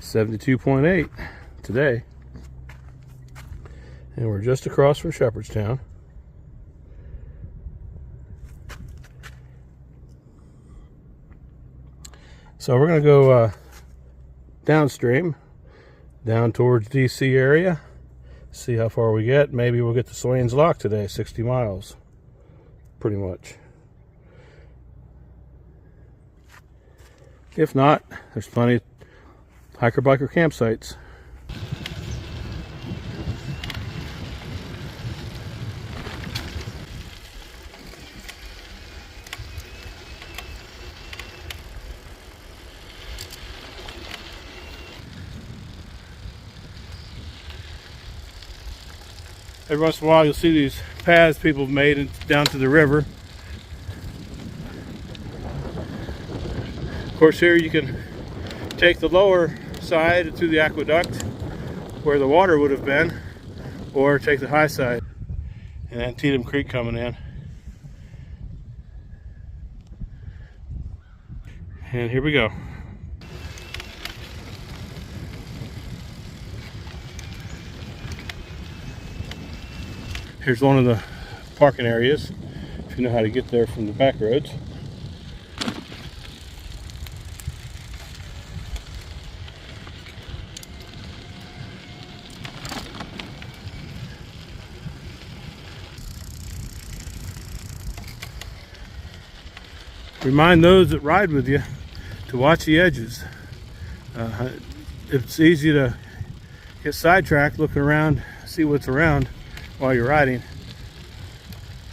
72.8 today. And we're just across from Shepherdstown. So we're going to go downstream, down towards DC area, see how far we get. Maybe we'll get to Swain's Lock today, 60 miles, pretty much. If not, there's plenty of hiker-biker campsites. Every once in a while you'll see these paths people have made down to the river. Of course, here you can take the lower side through the aqueduct where the water would have been, or take the high side. And Antietam Creek coming in. And here we go. Here's one of the parking areas, if you know how to get there from the back roads. Remind those that ride with you to watch the edges. It's easy to get sidetracked looking around, see what's around while you're riding.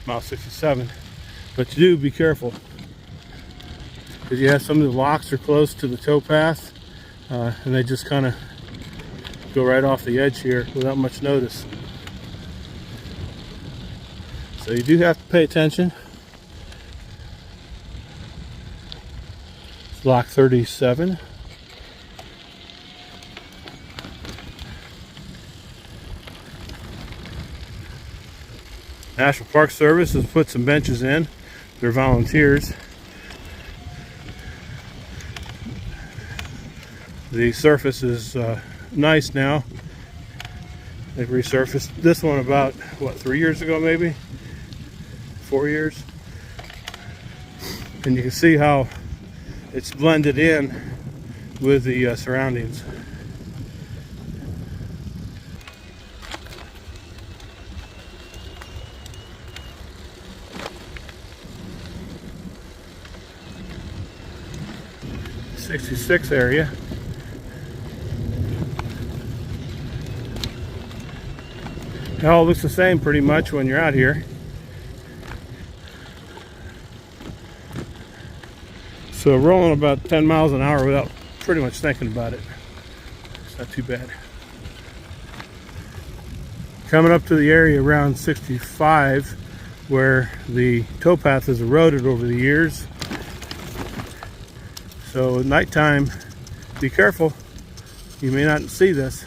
Mile 67, but you do be careful, because you have some of the locks are close to the towpath, and they just kind of go right off the edge here without much notice. So you do have to pay attention. It's lock 37. National Park Service has put some benches in. They're volunteers. The surface is nice now. They've resurfaced this one about, what, 3 years ago maybe? 4 years? And you can see how it's blended in with the surroundings. '66 area. It all looks the same pretty much when you're out here. So rolling about 10 miles an hour without pretty much thinking about it. It's not too bad. Coming up to the area around 65 where the towpath has eroded over the years. So at nighttime, be careful. You may not see this.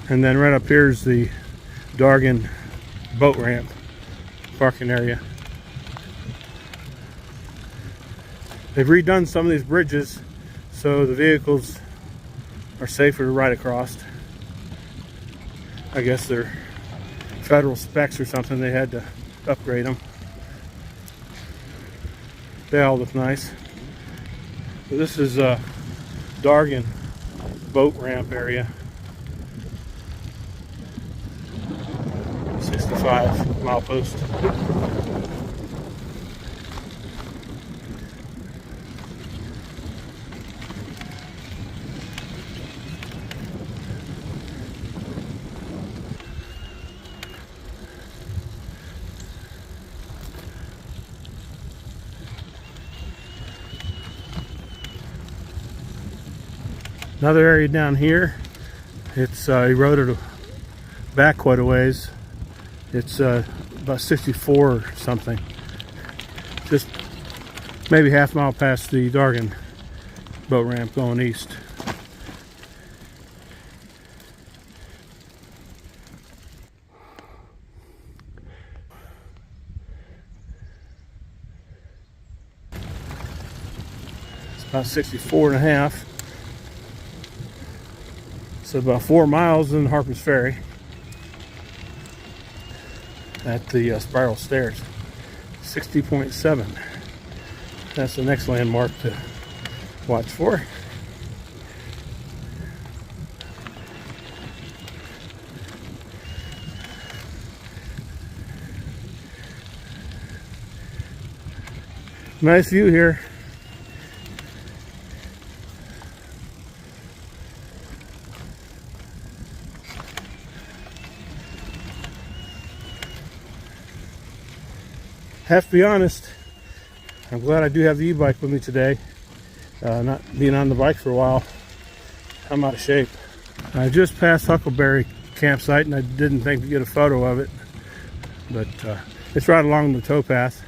And then right up here is the Dargan boat ramp parking area. They've redone some of these bridges so the vehicles are safer to ride across. I guess they're federal specs or something. They had to upgrade them. They all look nice. So this is Dargan boat ramp area. 65 mile post. Another area down here, it's eroded back quite a ways. It's about 64 or something, just maybe half mile past the Dargan boat ramp going east. It's about 64.5. So about 4 miles in Harper's Ferry at the spiral stairs. 60.7. That's the next landmark to watch for. Nice view here. Have to be honest, I'm glad I do have the e-bike with me today. Not being on the bike for a while, I'm out of shape. I just passed Huckleberry campsite and I didn't think to get a photo of it, but it's right along the towpath.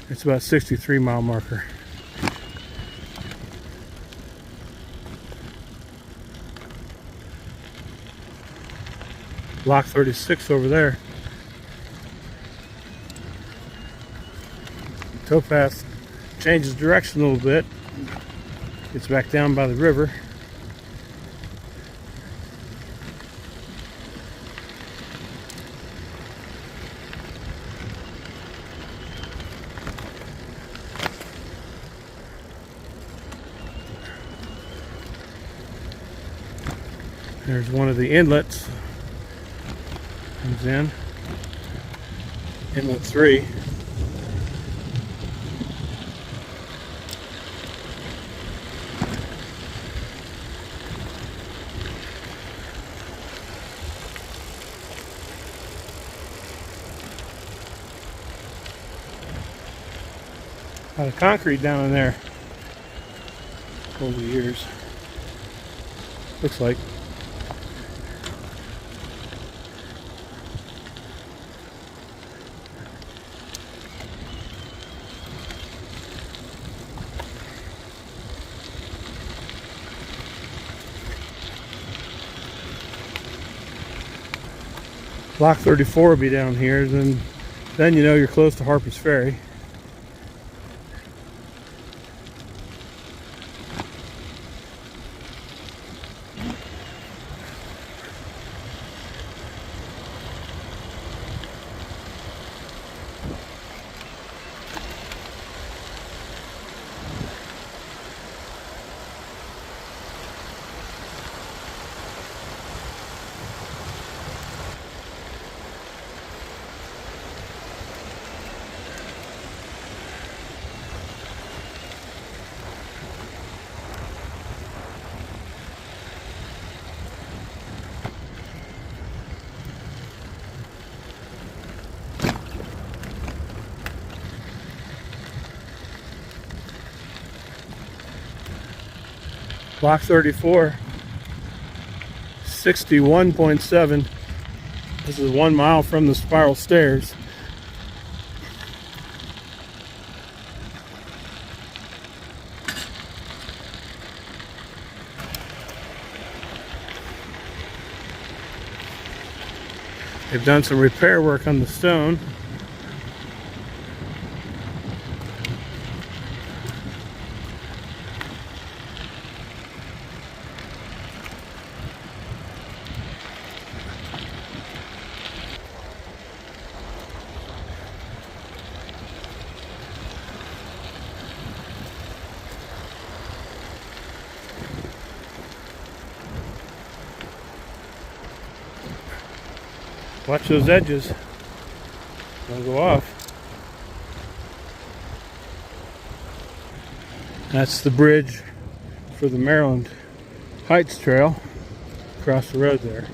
It's about 63-mile marker. Block 36 over there. Towpath changes direction a little bit. Gets back down by the river. There's one of the inlets. Comes in. Inlet 3. A lot of concrete down in there over the years. Looks like. Block 34 will be down here, then you know you're close to Harper's Ferry. Block 34, 61.7. This is 1 mile from the spiral stairs. They've done some repair work on the stone. Watch those edges. They'll go off. That's the bridge for the Maryland Heights Trail across the road there.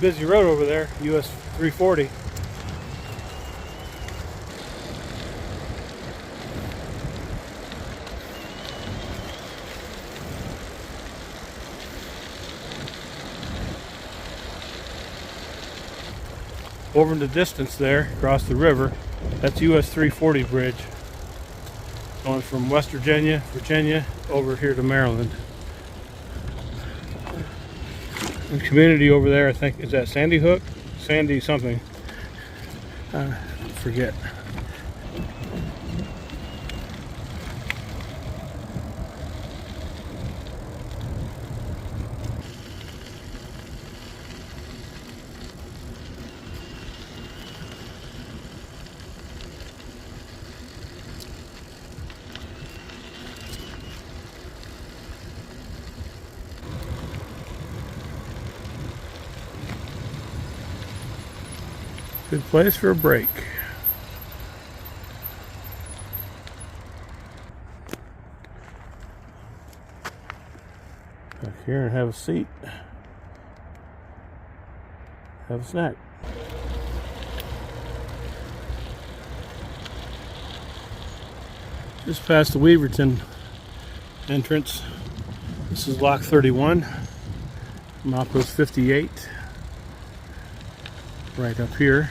busy road over there, US 340. Over in the distance there, across the river, that's US 340 bridge. Going from West Virginia, over here to Maryland. The community over there, I think, is that Sandy Hook? Sandy something. Forget. Good place for a break. Back here and have a seat. Have a snack. Just past the Weaverton entrance. This is Lock 31. Milepost 58. Right up here.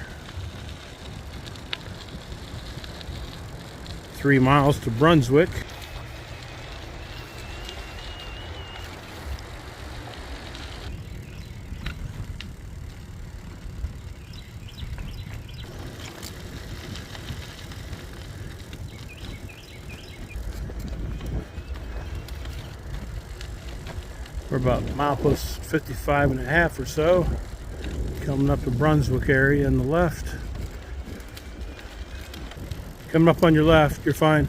3 miles to Brunswick. We're about milepost 55 and a half or so. Coming up to Brunswick area on the left. Coming up on your left, you're fine.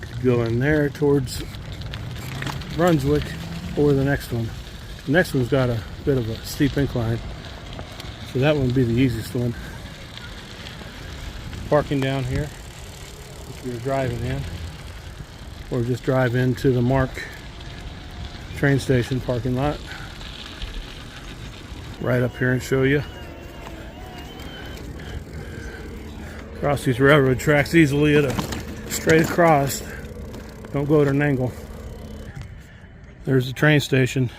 Could go in there towards Brunswick. Or the next one. The next one's got a bit of a steep incline, so that one would be the easiest one. Parking down here, if you're driving in, or just drive into the Mark train station parking lot. Right up here and show you. Cross these railroad tracks easily at a straight across. Don't go at an angle. There's the train station.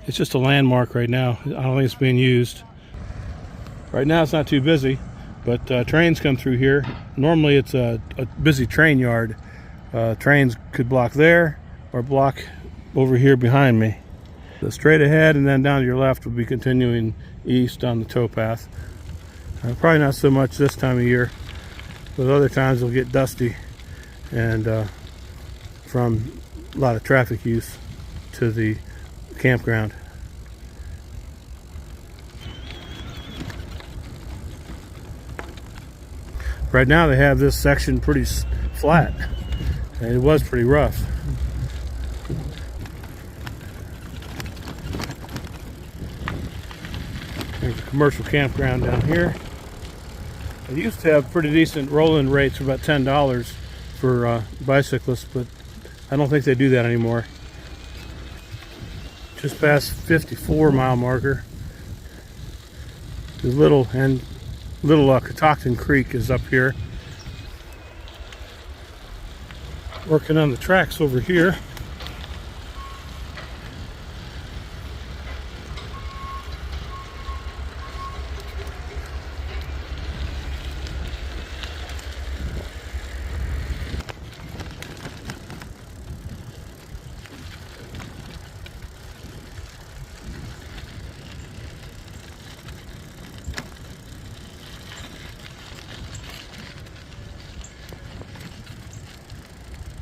It's just a landmark right now. I don't think it's being used. Right now it's not too busy, but trains come through here. Normally it's a busy train yard. Trains could block there or block over here behind me. So straight ahead and then down to your left would be continuing east on the towpath. Probably not so much this time of year, but other times it'll get dusty and from a lot of traffic use to the campground. Right now they have this section pretty flat, and it was pretty rough. There's a commercial campground down here. They used to have pretty decent roll-in rates for about $10 for bicyclists, but I don't think they do that anymore. Just past 54 mile marker. The little Catoctin Creek is up here. Working on the tracks over here.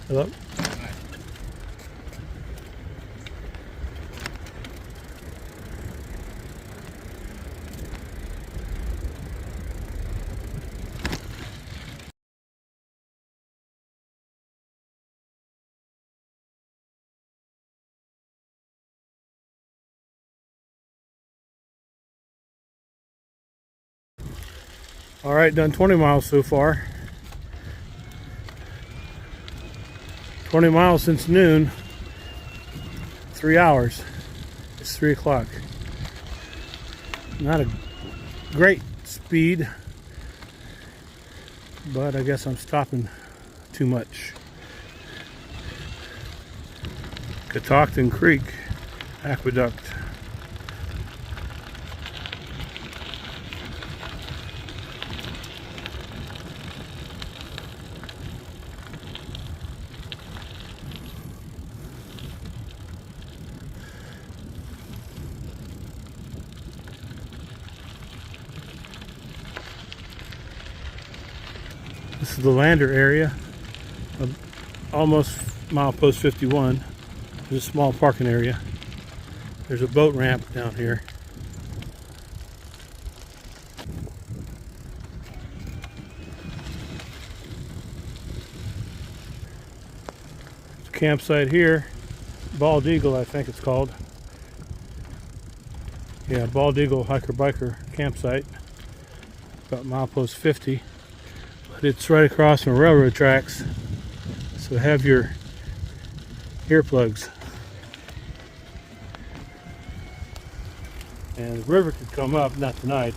Hello? All right, done 20 miles so far. 20 miles since noon. 3 hours. It's 3 o'clock. Not a great speed, but I guess I'm stopping too much. Catoctin Creek Aqueduct. This is the lander area of almost milepost 51. There's a small parking area. There's a boat ramp down here. There's a campsite here. Bald Eagle, I think it's called. Yeah, Bald Eagle hiker-biker campsite. About milepost 50. But it's right across from railroad tracks. So have your earplugs. And the river could come up, not tonight,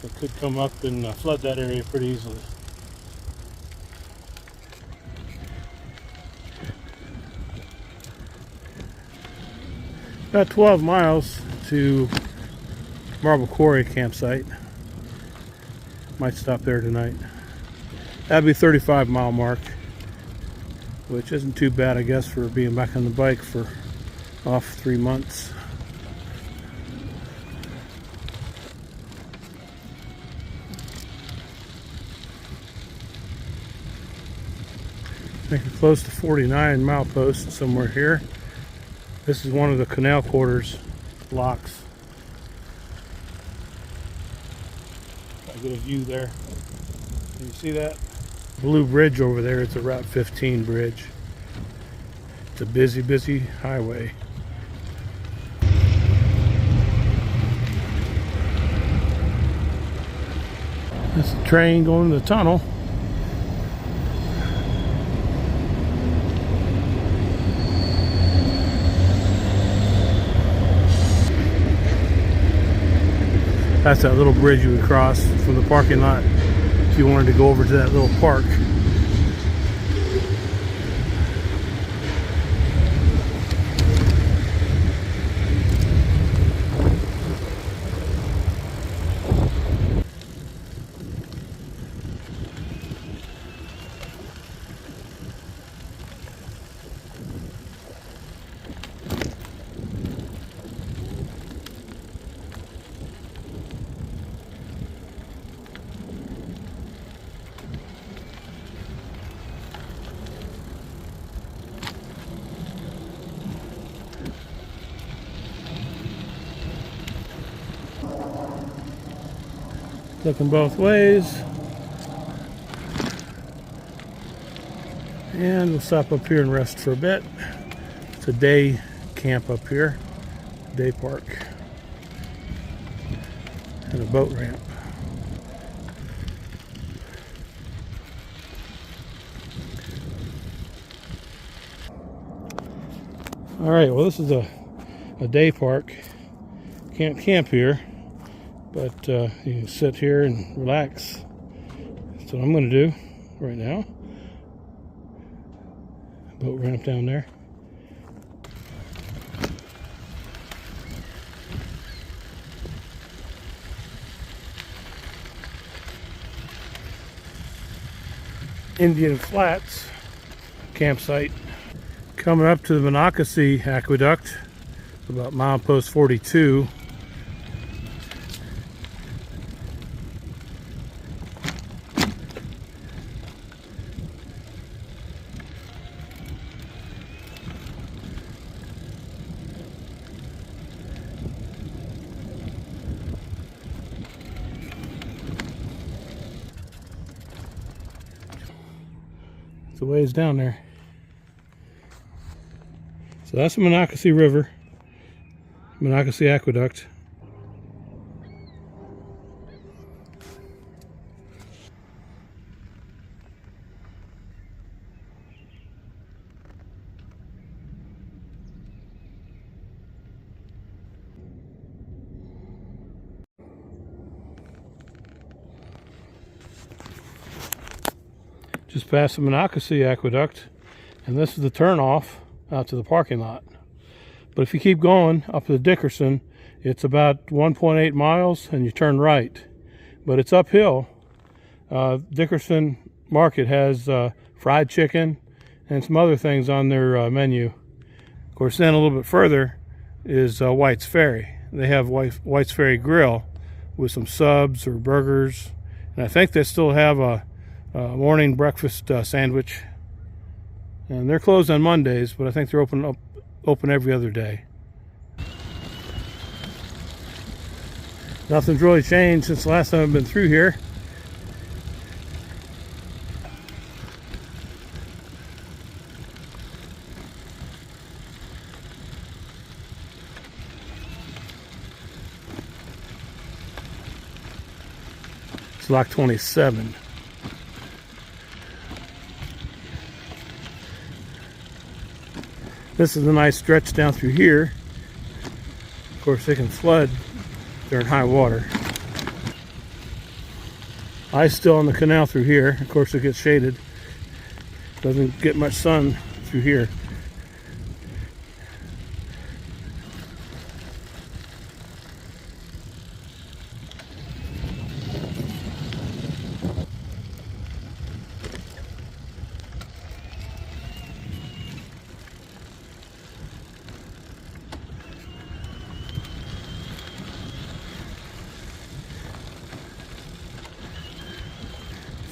but it could come up and flood that area pretty easily. About 12 miles to Marble Quarry campsite. Might stop there tonight. That'd be 35-mile mark, which isn't too bad, I guess, for being back on the bike for off 3 months. I think we're close to 49 mileposts somewhere here. This is one of the canal quarters locks. I get a view there. Can you see that? Blue bridge over there, it's a Route 15 bridge. It's a busy, busy highway. That's the train going to the tunnel. That's that little bridge you would cross from the parking lot if you wanted to go over to that little park. Looking both ways. And we'll stop up here and rest for a bit. It's a day camp up here, day park, and a boat ramp. All right, well, this is a day park. Can't camp here, but you can sit here and relax. That's what I'm going to do right now. Boat ramp down there. Indian Flats campsite. Coming up to the Monocacy Aqueduct, about milepost 42. It's a ways down there. So that's the Monocacy River, Monocacy Aqueduct. just past the Monocacy Aqueduct, and this is the turnoff out to the parking lot. But if you keep going up to the Dickerson, it's about 1.8 miles and you turn right. But it's uphill. Dickerson Market has fried chicken and some other things on their menu. Of course, then a little bit further is White's Ferry. They have White's Ferry Grill with some subs or burgers. And I think they still have a morning breakfast sandwich. And they're closed on Mondays, but I think they're open every other day. Nothing's really changed since the last time I've been through here. It's lock 27. This is a nice stretch down through here. Of course, they can flood during high water. Ice still on the canal through here. Of course, it gets shaded. Doesn't get much sun through here.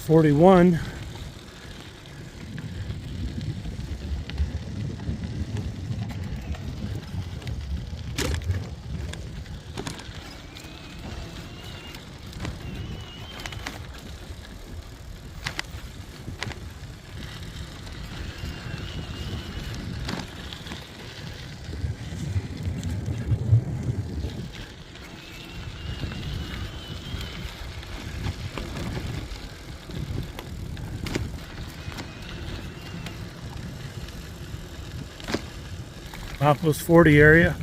.41. Outpost 40 area.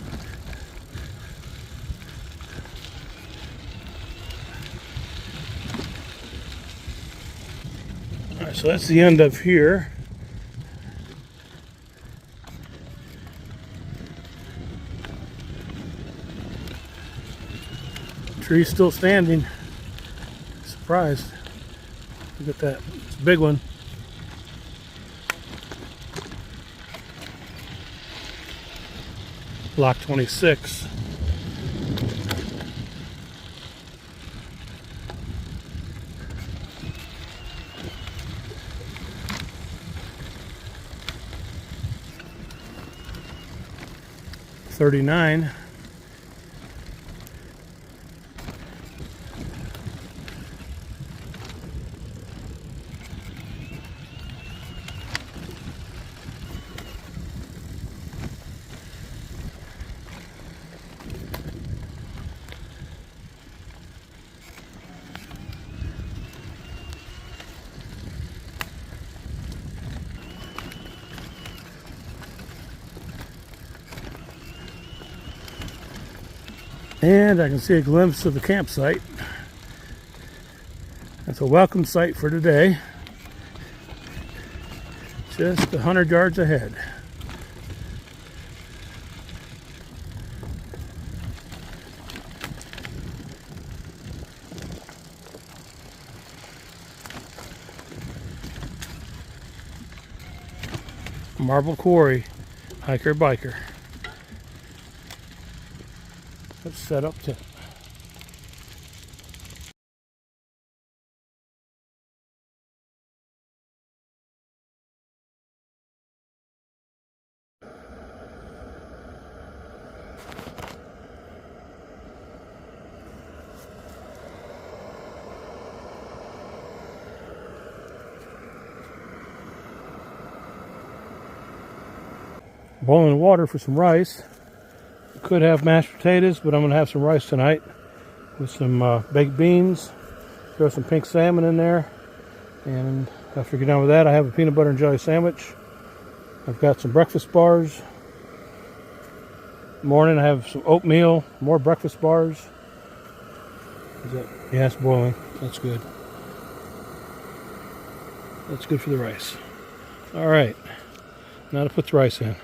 All right, so that's the end of here. Tree's still standing. Surprised. Look at that. It's a big one. Block 26. .39. And I can see a glimpse of the campsite. That's a welcome site for today. Just 100 yards ahead. Marble Quarry, hiker biker. Let's set up tent. Boiling water for some rice. Could have mashed potatoes, but I'm going to have some rice tonight with some baked beans. Throw some pink salmon in there. And after I get done with that, I have a peanut butter and jelly sandwich. I've got some breakfast bars. Morning, I have some oatmeal, more breakfast bars. Is that? Yeah, it's boiling. That's good. That's good for the rice. All right, now to put the rice in.